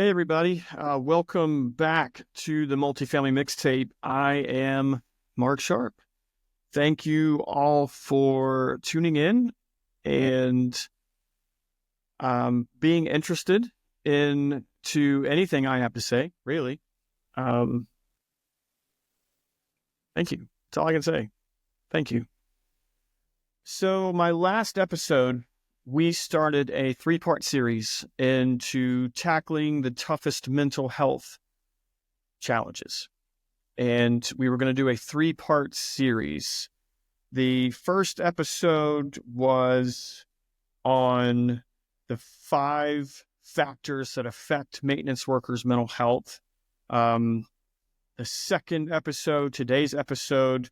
Hey, everybody. Welcome back to the Multifamily Mixtape. I am Mark Sharp. Thank you all for tuning in and being interested into anything I have to say, really. Um, Thank you. That's all I can say. Thank you. So my last episode, we started a 3-part series into tackling the toughest mental health challenges. And we were going to do a 3-part series. The first episode was on the 5 factors that affect maintenance workers' mental health. The second episode, today's episode,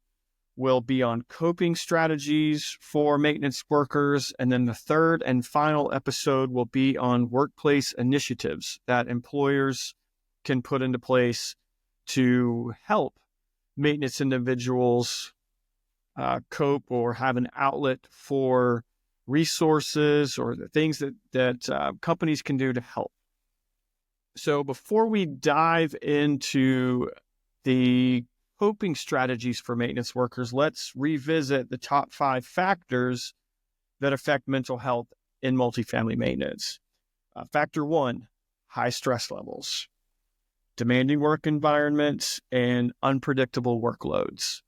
will be on coping strategies for maintenance workers. And then the third and final episode will be on workplace initiatives that employers can put into place to help maintenance individuals cope or have an outlet for resources or the things that companies can do to help. So before we dive into the coping strategies for maintenance workers, let's revisit the top 5 factors that affect mental health in multifamily maintenance. Factor 1, high stress levels, demanding work environments, and unpredictable workloads.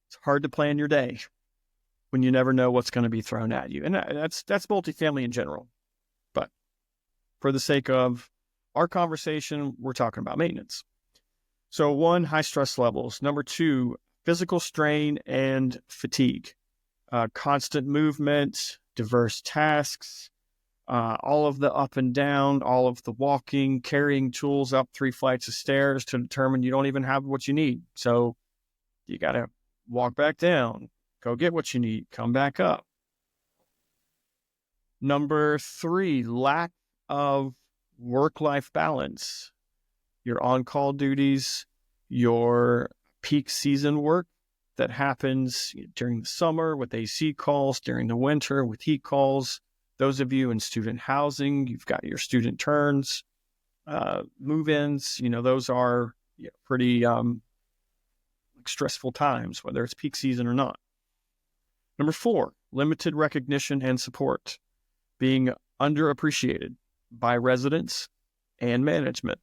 It's hard to plan your day when you never know what's going to be thrown at you. And that's multifamily in general. But for the sake of our conversation, we're talking about maintenance. So 1, high stress levels. Number 2, physical strain and fatigue. Constant movement, diverse tasks, all of the up and down, all of the walking, carrying tools up 3 flights of stairs to determine you don't even have what you need. So you got to walk back down, go get what you need, come back up. Number 3, lack of work-life balance. Your on-call duties, your peak season work that happens during the summer with AC calls, during the winter with heat calls. Those of you in student housing, you've got your student turns, move-ins, those are pretty stressful times, whether it's peak season or not. Number 4, limited recognition and support, being underappreciated by residents and management,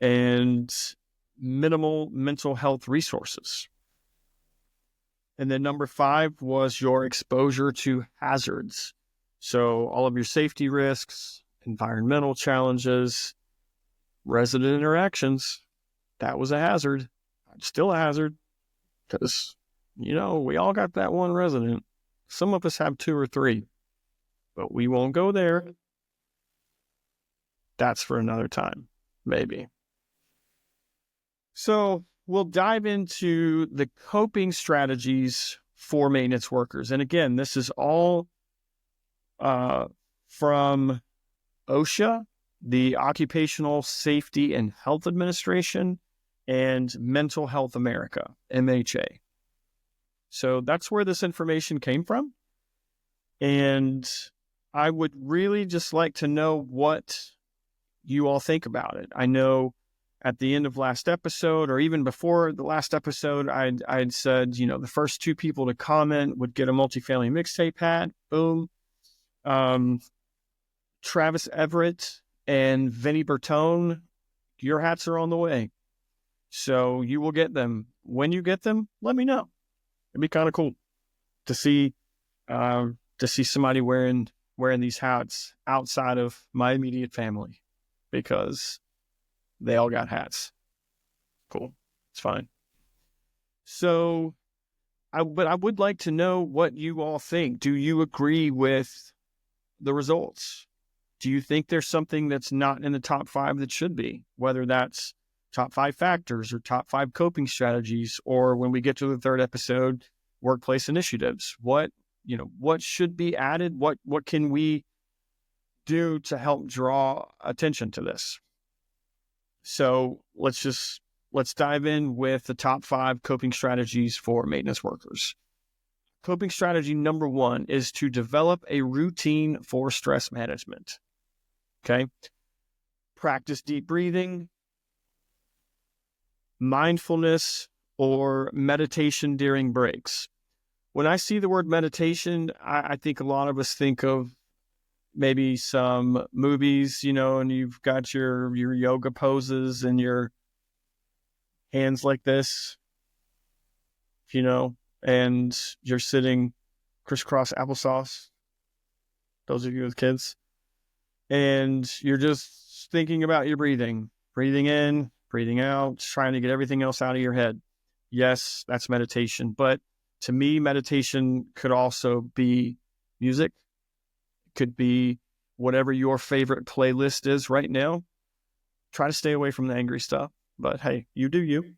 and minimal mental health resources. And then number 5 was your exposure to hazards. So all of your safety risks, environmental challenges, resident interactions, that was a hazard. Still a hazard because, we all got that one resident. Some of us have 2 or 3, but we won't go there. That's for another time, maybe. So we'll dive into the coping strategies for maintenance workers. And again, this is all from OSHA, the Occupational Safety and Health Administration, and Mental Health America, MHA. So that's where this information came from. And I would really just like to know what you all think about it. I know at the end of last episode, or even before the last episode, I'd said, the first 2 people to comment would get a Multifamily Mixtape hat. Boom. Travis Everett and Vinny Bertone, your hats are on the way. So you will get them. When you get them, let me know. It'd be kind of cool to see somebody wearing these hats outside of my immediate family, because they all got hats. Cool. It's fine. So I would like to know what you all think. Do you agree with the results? Do you think there's something that's not in the top 5 that should be, whether that's top 5 factors or top 5 coping strategies, or when we get to the 3rd episode, workplace initiatives? What should be added? What can we do to help draw attention to this? So let's dive in with the top 5 coping strategies for maintenance workers. Coping strategy number 1 is to develop a routine for stress management. Okay. practice deep breathing, mindfulness, or meditation during breaks. When I see the word meditation, I think a lot of us think of maybe some movies, and you've got your yoga poses and your hands like this, and you're sitting crisscross applesauce, those of you with kids, and you're just thinking about your breathing in, breathing out, trying to get everything else out of your head. Yes, that's meditation. But to me, meditation could also be music. It could be whatever your favorite playlist is right now. Try to stay away from the angry stuff. But hey, you do you.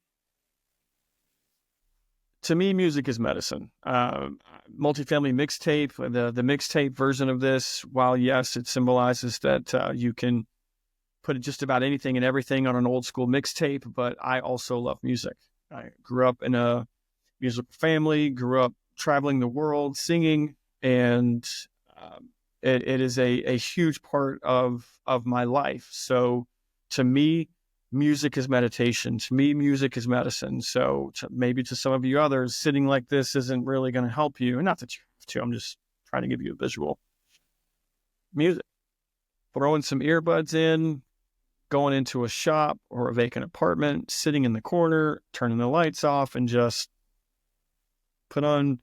To me, music is medicine. Multifamily mixtape, the mixtape version of this, while yes, it symbolizes that you can put just about anything and everything on an old school mixtape, but I also love music. I grew up in a musical family, grew up traveling the world, singing, and it is a huge part of my life. So to me, music is meditation. To me, music is medicine. So maybe to some of you others, sitting like this isn't really going to help you. And not that you have to, I'm just trying to give you a visual. Music. Throwing some earbuds in, going into a shop or a vacant apartment, sitting in the corner, turning the lights off, and just put on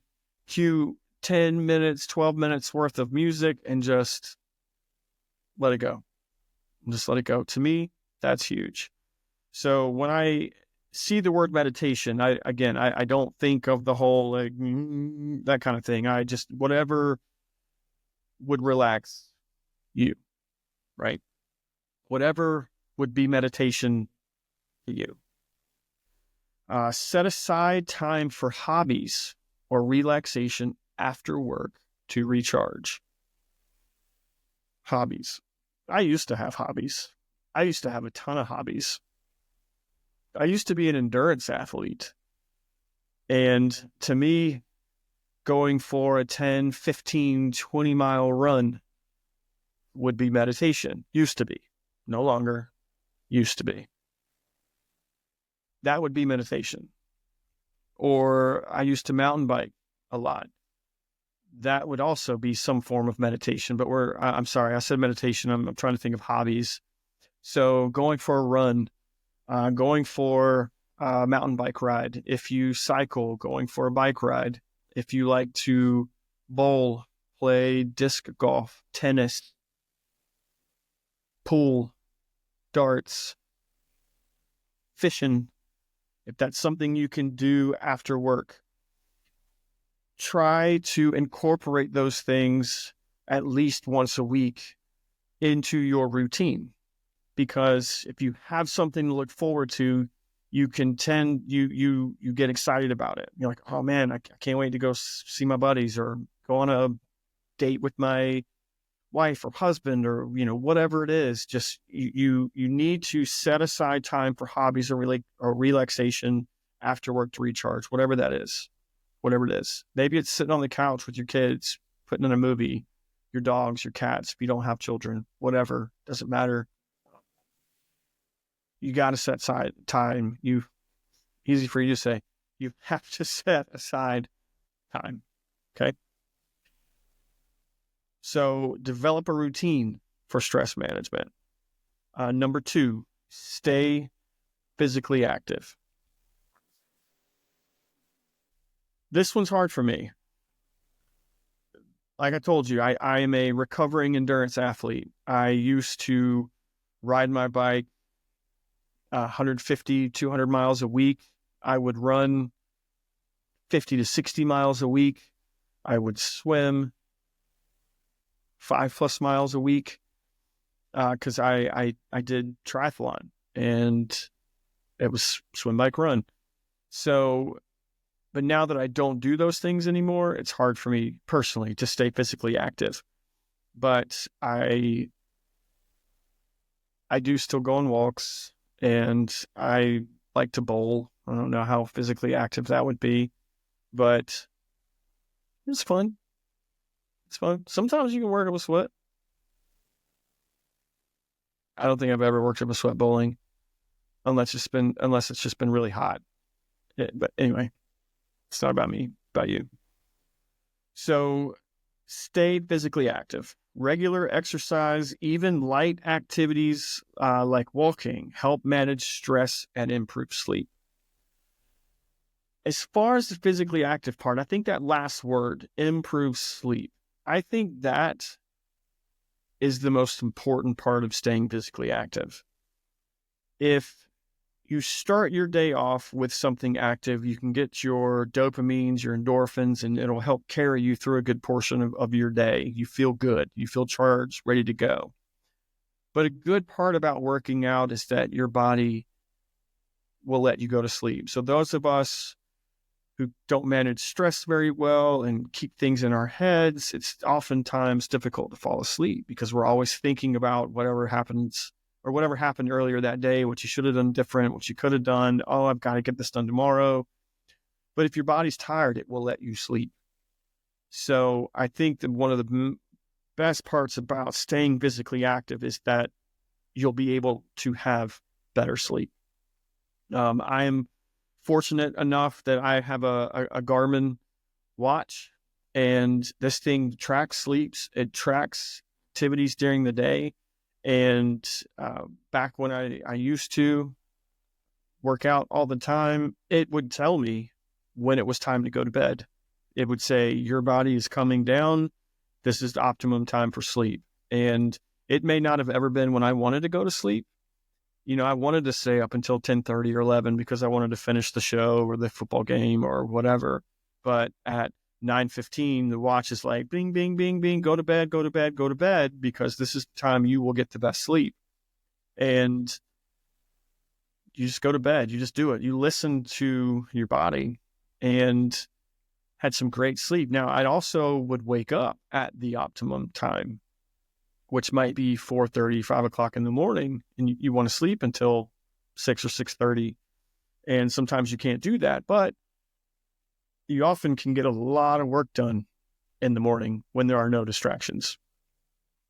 cue 10 minutes, 12 minutes worth of music and just let it go. Just let it go. To me, that's huge. So when I see the word meditation, I don't think of the whole that kind of thing. I just, whatever would relax you, right? Whatever would be meditation to you. Set aside time for hobbies or relaxation after work to recharge. Hobbies. I used to have hobbies. I used to have a ton of hobbies. I used to be an endurance athlete. And to me, going for a 10, 15, 20 mile run would be meditation. Used to be. No longer. Used to be. That would be meditation. Or I used to mountain bike a lot. That would also be some form of meditation. But I'm sorry, I said meditation. I'm trying to think of hobbies. So going for a run, going for a mountain bike ride. If you cycle, going for a bike ride. If you like to bowl, play disc golf, tennis, pool, darts, fishing, if that's something you can do after work, try to incorporate those things at least once a week into your routine. Because if you have something to look forward to, you can you get excited about it. You're like, oh man, I can't wait to go see my buddies or go on a date with my wife or husband or, whatever it is. Just you need to set aside time for hobbies or relaxation after work to recharge, whatever that is, whatever it is. Maybe it's sitting on the couch with your kids, putting in a movie, your dogs, your cats, if you don't have children, whatever, doesn't matter. You got to set aside time. Easy for you to say. You have to set aside time. Okay. So develop a routine for stress management. Number 2, stay physically active. This one's hard for me. Like I told you, I am a recovering endurance athlete. I used to ride my bike 150, 200 miles a week. I would run 50 to 60 miles a week. I would swim 5+ miles a week because I did triathlon and it was swim, bike, run. So, but now that I don't do those things anymore, it's hard for me personally to stay physically active. But I do still go on walks and I like to bowl. I don't know how physically active that would be, but it's fun. It's fun. Sometimes you can work up a sweat. I don't think I've ever worked up a sweat bowling unless it's just been really hot. But anyway, it's not about me, about you. So stay physically active. Regular exercise, even light activities like walking, help manage stress and improve sleep. As far as the physically active part, I think that last word, improve sleep, I think that is the most important part of staying physically active. If you start your day off with something active, you can get your dopamines, your endorphins, and it'll help carry you through a good portion of your day. You feel good. You feel charged, ready to go. But a good part about working out is that your body will let you go to sleep. So those of us who don't manage stress very well and keep things in our heads, it's oftentimes difficult to fall asleep because we're always thinking about whatever happens or whatever happened earlier that day, what you should have done different, what you could have done. Oh, I've got to get this done tomorrow. But if your body's tired, it will let you sleep. So I think that one of the best parts about staying physically active is that you'll be able to have better sleep. I am fortunate enough that I have a Garmin watch, and this thing tracks sleeps. It tracks activities during the day. And back when I used to work out all the time, it would tell me when it was time to go to bed. It would say, your body is coming down. This is the optimum time for sleep. And it may not have ever been when I wanted to go to sleep. You know, I wanted to stay up until 10:30 or 11 because I wanted to finish the show or the football game or whatever. But at 9:15, the watch is like, bing, bing, bing, bing, go to bed, go to bed, go to bed, because this is the time you will get the best sleep. And you just go to bed. You just do it. You listen to your body, and had some great sleep. Now, I also would wake up at the optimum time, which might be 4:30, 5 o'clock in the morning, and you want to sleep until 6 or 6:30. And sometimes you can't do that, but you often can get a lot of work done in the morning when there are no distractions.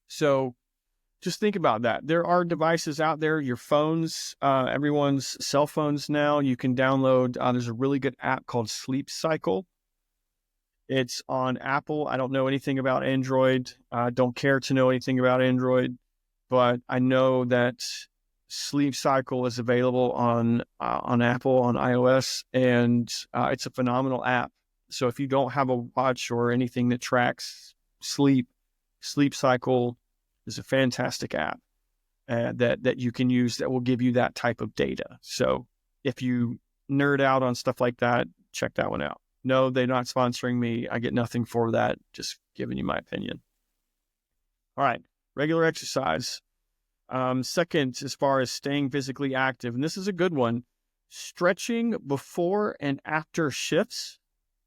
So just think about that. There are devices out there, your phones, everyone's cell phones now, you can download. There's a really good app called Sleep Cycle. It's on Apple. I don't know anything about Android. I don't care to know anything about Android, but I know that Sleep Cycle is available on Apple, on iOS, and it's a phenomenal app. So if you don't have a watch or anything that tracks sleep, Sleep Cycle is a fantastic app that you can use that will give you that type of data. So if you nerd out on stuff like that, check that one out. No, they're not sponsoring me. I get nothing for that. Just giving you my opinion. All right. Regular exercise. Second, as far as staying physically active, and this is a good one, stretching before and after shifts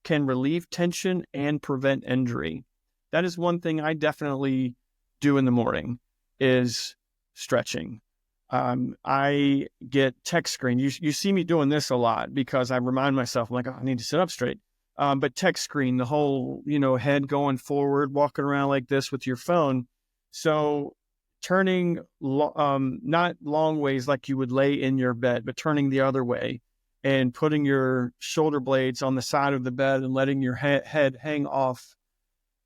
can relieve tension and prevent injury. That is one thing I definitely do in the morning, is stretching. I get tech screen. You see me doing this a lot because I remind myself, I'm like, oh, I need to sit up straight. But tech screen, the whole, head going forward, walking around like this with your phone. So turning, not long ways like you would lay in your bed, but turning the other way and putting your shoulder blades on the side of the bed and letting your head hang off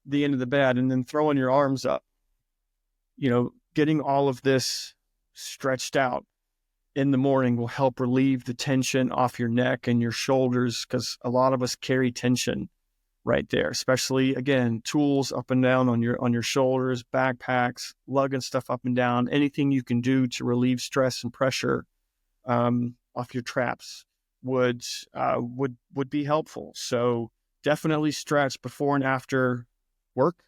the end of the bed and then throwing your arms up. Getting all of this stretched out in the morning will help relieve the tension off your neck and your shoulders, because a lot of us carry tension right there, especially, again, tools up and down on your shoulders, backpacks, lugging stuff up and down. Anything you can do to relieve stress and pressure off your traps would be helpful. So definitely stretch before and after work,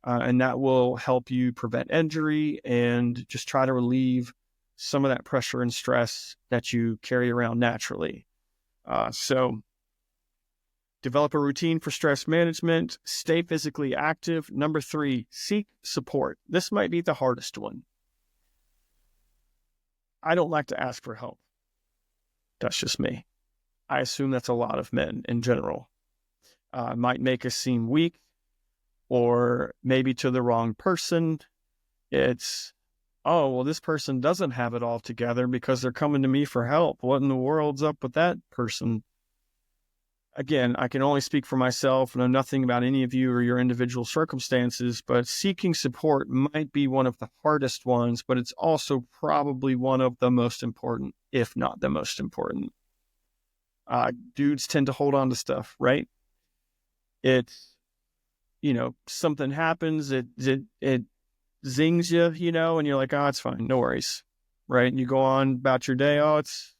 and that will help you prevent injury and just try to relieve some of that pressure and stress that you carry around naturally. So develop a routine for stress management, stay physically active. Number 3, seek support. This might be the hardest one. I don't like to ask for help. That's just me. I assume that's a lot of men in general. Might make us seem weak, or maybe to the wrong person. It's oh, well, this person doesn't have it all together because they're coming to me for help. What in the world's up with that person? Again, I can only speak for myself, know nothing about any of you or your individual circumstances, but seeking support might be one of the hardest ones, but it's also probably one of the most important, if not the most important. Dudes tend to hold on to stuff, right? It's, something happens, it zings you, and you're like, oh, it's fine, no worries, right? And you go on about your day, oh, it's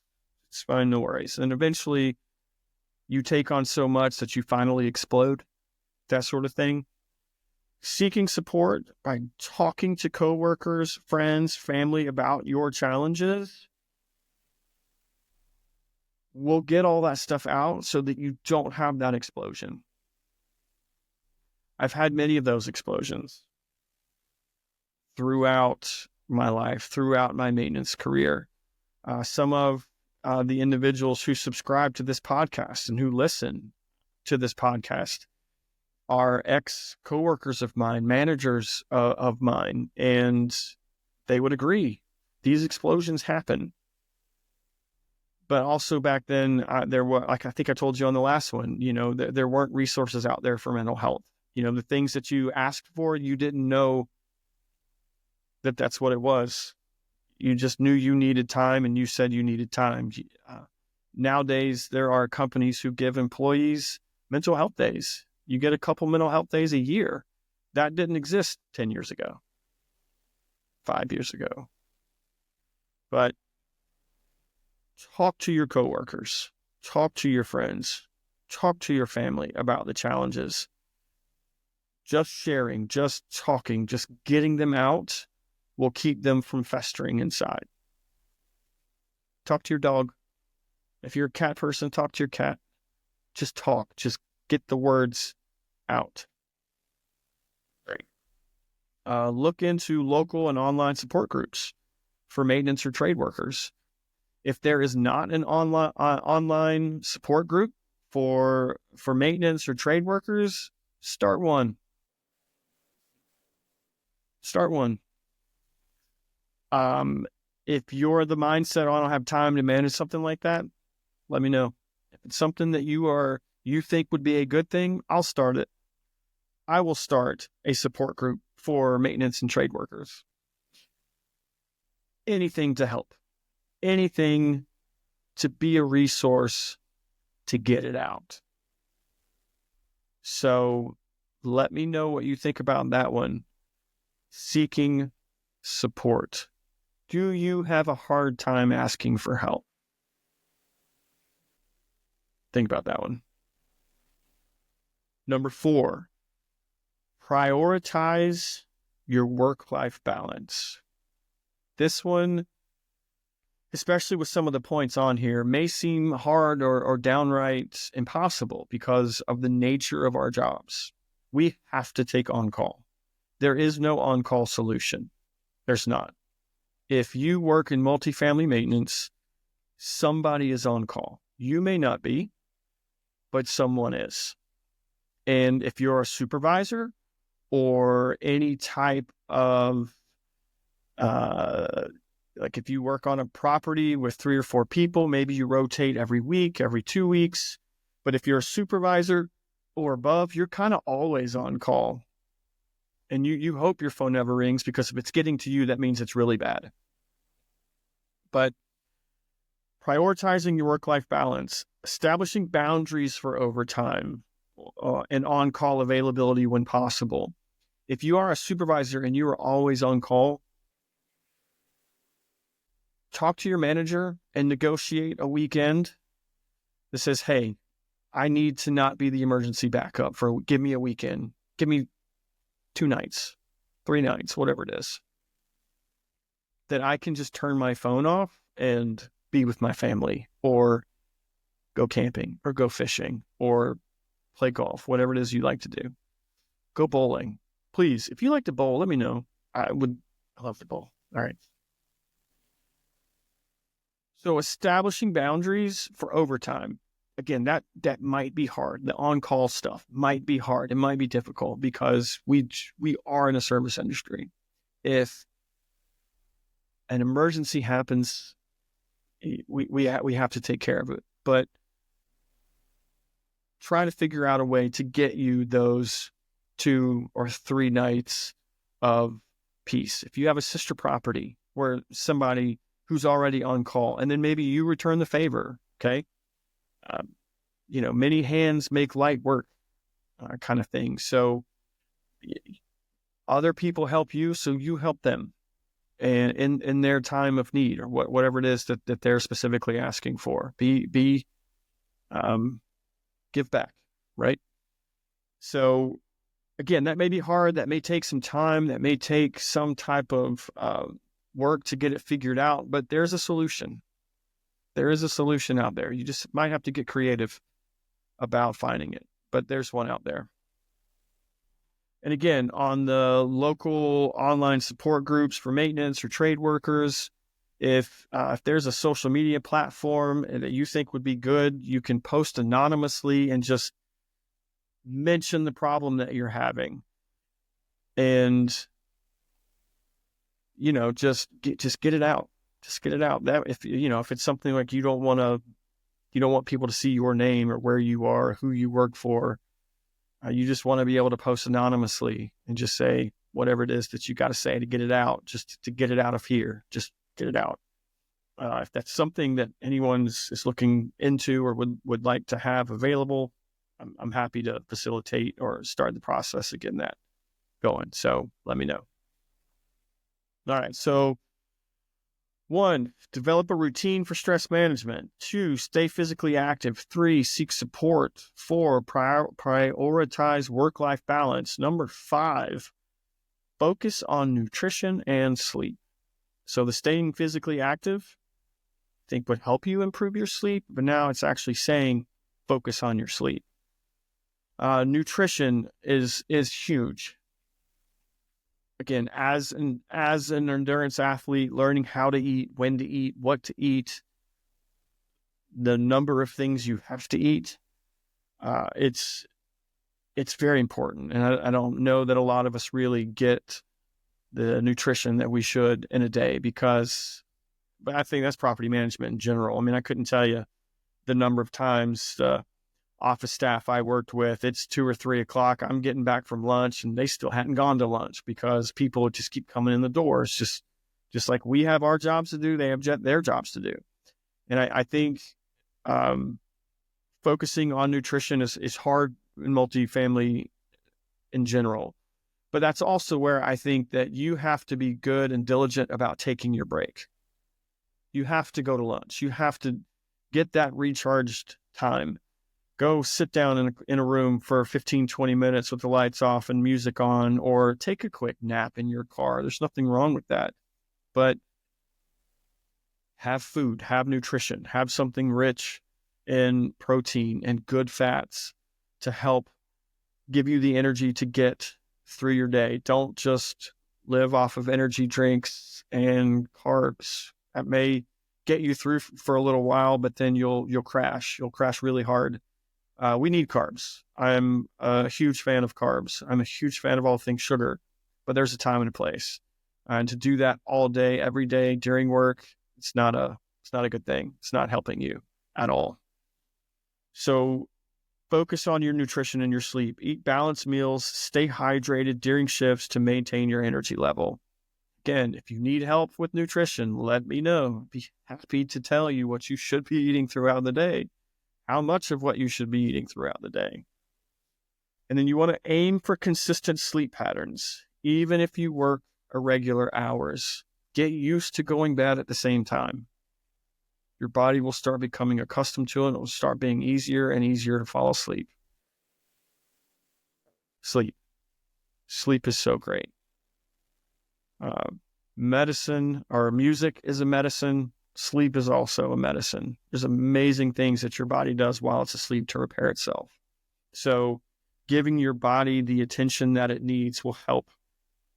fine, no worries. And eventually you take on so much that you finally explode, that sort of thing. Seeking support by talking to coworkers, friends, family about your challenges will get all that stuff out so that you don't have that explosion. I've had many of those explosions throughout my life, throughout my maintenance career. Some of the individuals who subscribe to this podcast and who listen to this podcast are ex-coworkers of mine, managers of mine, and they would agree. These explosions happen. But also back then, there were, like I think I told you on the last one, there weren't resources out there for mental health. The things that you asked for, you didn't know that that's what it was. You just knew you needed time and you said you needed time. Nowadays, there are companies who give employees mental health days. You get a couple mental health days a year. That didn't exist 10 years ago, 5 years ago. But talk to your coworkers, talk to your friends, talk to your family about the challenges. Just sharing, just talking, just getting them out will keep them from festering inside. Talk to your dog. If you're a cat person, talk to your cat. Just talk. Just get the words out. Great. Look into local and online support groups for maintenance or trade workers. If there is not an online support group for maintenance or trade workers, start one. Start one. If you're the mindset, oh, I don't have time to manage something like that, let me know. If it's something that you think would be a good thing, I'll start it. I will start a support group for maintenance and trade workers. Anything to help. Anything to be a resource to get it out. So let me know what you think about that one. Seeking support. Do you have a hard time asking for help? Think about that one. Number 4, prioritize your work-life balance. This one, especially with some of the points on here, may seem hard or downright impossible because of the nature of our jobs. We have to take on-call. There is no on-call solution. There's not. If you work in multifamily maintenance, somebody is on call. You may not be, but someone is. And if you're a supervisor or any type of, like if you work on a property with 3 or 4 people, maybe you rotate every week, every 2 weeks. But if you're a supervisor or above, you're kind of always on call. And you hope your phone never rings, because if it's getting to you, that means it's really bad. But prioritizing your work-life balance, establishing boundaries for overtime, and on-call availability when possible. If you are a supervisor and you are always on call, talk to your manager and negotiate a weekend that says, hey, I need to not be the emergency backup give me a weekend. Give me 2 nights, 3 nights, whatever it is, that I can just turn my phone off and be with my family, or go camping, or go fishing, or play golf, whatever it is you like to do. Go bowling. Please, if you like to bowl, let me know. I love to bowl. All right. So establishing boundaries for overtime. Again, that might be hard. The on-call stuff might be hard. It might be difficult because we are in a service industry. If an emergency happens, we have to take care of it. But try to figure out a way to get you those 2 or 3 nights of peace. If you have a sister property where somebody who's already on call, and then maybe you return the favor, okay? Many hands make light work, kind of thing. So other people help you, so you help them, and in their time of need, or whatever it is that they're specifically asking for. Give back, right? So again, that may be hard. That may take some time. That may take some type of work to get it figured out. But there's a solution. There is a solution out there. You just might have to get creative about finding it. But there's one out there. And again, on the local online support groups for maintenance or trade workers, if there's a social media platform that you think would be good, you can post anonymously and just mention the problem that you're having, and just get it out. Just get it out. That if it's something like you don't want people to see your name or where you are, who you work for. You just want to be able to post anonymously and just say whatever it is that you got to say to get it out, just to get it out of here. Just get it out. If that's something that anyone is looking into or would like to have available, I'm happy to facilitate or start the process of getting that going. So let me know. All right. So 1, develop a routine for stress management. 2, stay physically active. 3, seek support. 4, prioritize work-life balance. Number 5, focus on nutrition and sleep. So the staying physically active, I think, would help you improve your sleep, but now it's actually saying focus on your sleep. Nutrition is huge. Again, as an endurance athlete, learning how to eat, when to eat, what to eat, the number of things you have to eat, it's very important. And I don't know that a lot of us really get the nutrition that we should in a day, but I think that's property management in general. I mean, I couldn't tell you the number of times the office staff I worked with, it's 2 or 3 o'clock. I'm getting back from lunch and they still hadn't gone to lunch because people just keep coming in the door. It's just like we have our jobs to do, they have their jobs to do. And I think focusing on nutrition is hard in multifamily in general. But that's also where I think that you have to be good and diligent about taking your break. You have to go to lunch. You have to get that recharged time. Go sit down in a room for 15, 20 minutes with the lights off and music on, or take a quick nap in your car. There's nothing wrong with that. But have food, have nutrition, have something rich in protein and good fats to help give you the energy to get through your day. Don't just live off of energy drinks and carbs. That may get you through for a little while, but then you'll crash. You'll crash really hard. We need carbs. I'm a huge fan of carbs. I'm a huge fan of all things sugar, but there's a time and a place. And to do that all day, every day during work, it's not a good thing. It's not helping you at all. So focus on your nutrition and your sleep. Eat balanced meals. Stay hydrated during shifts to maintain your energy level. Again, if you need help with nutrition, let me know. Be happy to tell you what you should be eating throughout the day, how much of what you should be eating throughout the day. And then you want to aim for consistent sleep patterns, even if you work irregular hours. Get used to going to bed at the same time. Your body will start becoming accustomed to it. It will start being easier and easier to fall asleep. Sleep is so great. Medicine or music is a medicine. Sleep is also a medicine. There's amazing things that your body does while it's asleep to repair itself. So giving your body the attention that it needs will help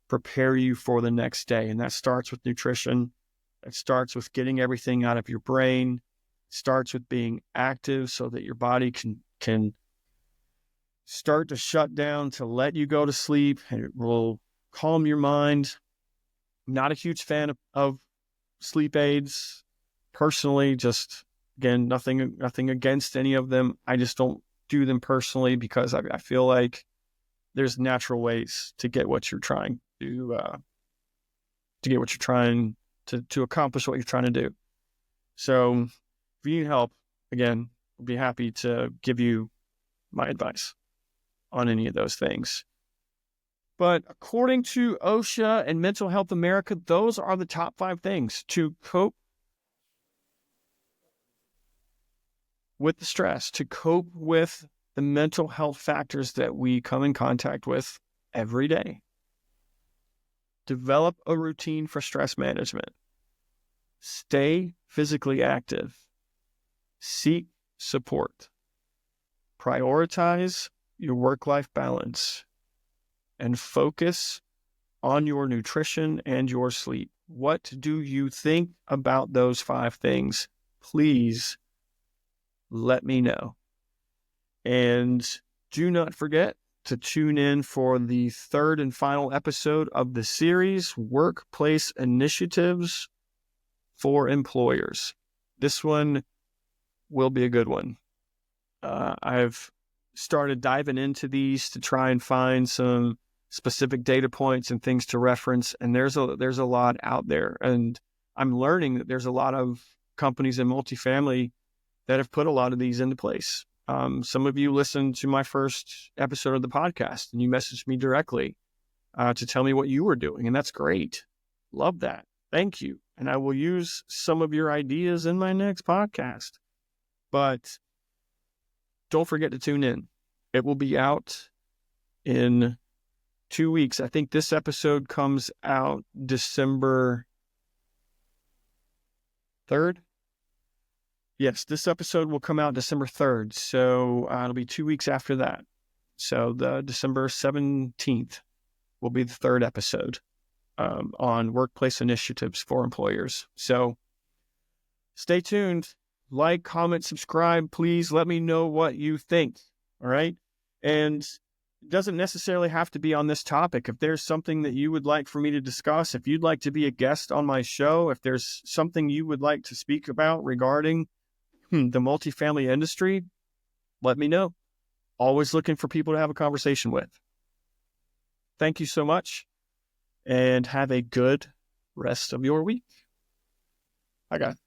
prepare you for the next day. And that starts with nutrition. It starts with getting everything out of your brain. It starts with being active so that your body can start to shut down to let you go to sleep, and it will calm your mind. I'm not a huge fan of sleep aids. Personally, just again, nothing against any of them. I just don't do them personally because I feel like there's natural ways to get what you're trying to get what you're trying to accomplish what you're trying to do. So if you need help, again, I'll be happy to give you my advice on any of those things. But according to OSHA and Mental Health America, those are the top 5 things to cope with the stress, to cope with the mental health factors that we come in contact with every day. Develop a routine for stress management. Stay physically active. Seek support. Prioritize your work-life balance. And focus on your nutrition and your sleep. What do you think about those 5 things? Please let me know. And do not forget to tune in for the 3rd and final episode of the series, Workplace Initiatives for Employers. This one will be a good one. I've started diving into these to try and find some specific data points and things to reference. And there's a lot out there. And I'm learning that there's a lot of companies in multifamily that have put a lot of these into place. Some of you listened to my first episode of the podcast and you messaged me directly to tell me what you were doing. And that's great. Love that. Thank you. And I will use some of your ideas in my next podcast. But don't forget to tune in. It will be out in 2 weeks. I think this episode comes out December 3rd. Yes, this episode will come out December 3rd. So it'll be 2 weeks after that. So the December 17th will be the 3rd episode on workplace initiatives for employers. So stay tuned. Like, comment, subscribe. Please let me know what you think. All right. And it doesn't necessarily have to be on this topic. If there's something that you would like for me to discuss, if you'd like to be a guest on my show, if there's something you would like to speak about regarding the multifamily industry, let me know. Always looking for people to have a conversation with. Thank you so much and have a good rest of your week. Bye, guys.